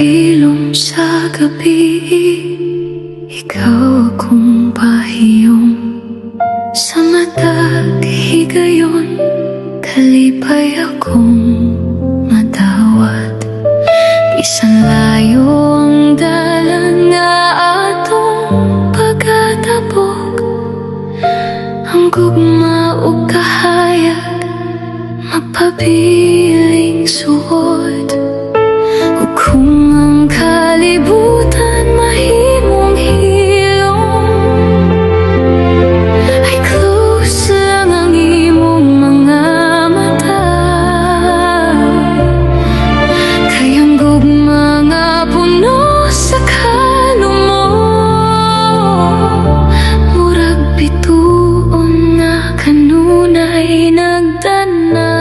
hilom sa gabi, ikaw akong pahiyong sa matag higayon, kalipay akong madawat. Isang layo ang dalan nga atong pagkatabok, ang gugma o kahayag mapabiling suod. O kung ang kalibutan mahimong hilom, ay close lang ang imong mga mata. Kayang gugma nga puno sa kalumo, murag bituon na kanunay nagdana.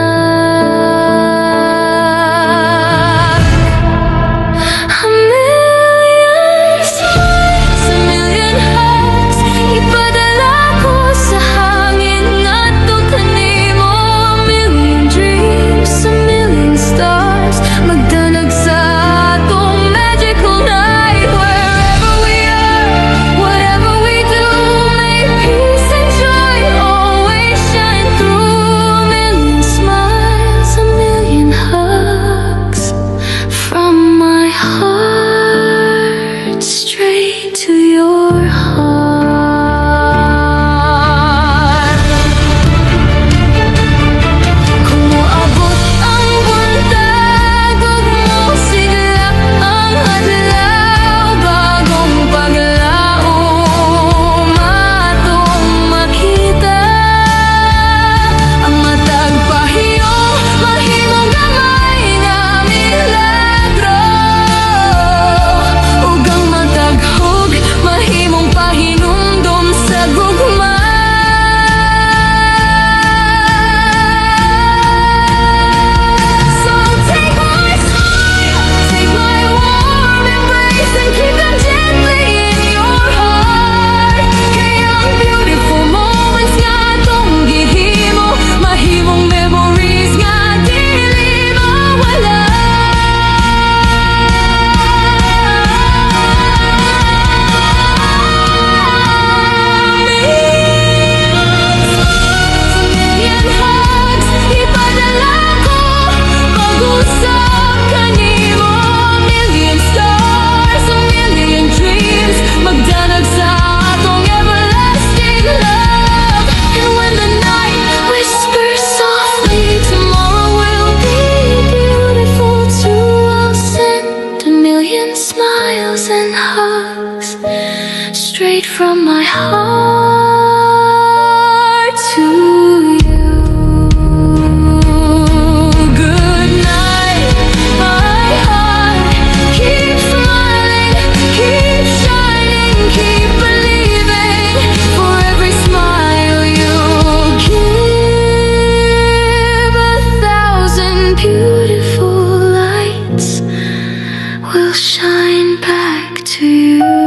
Smiles and hugs straight from my heart to you. Good night, my heart. Keep smiling, keep shining, keep believing. For every smile you give, 1,000 beautiful lights will shine back to you.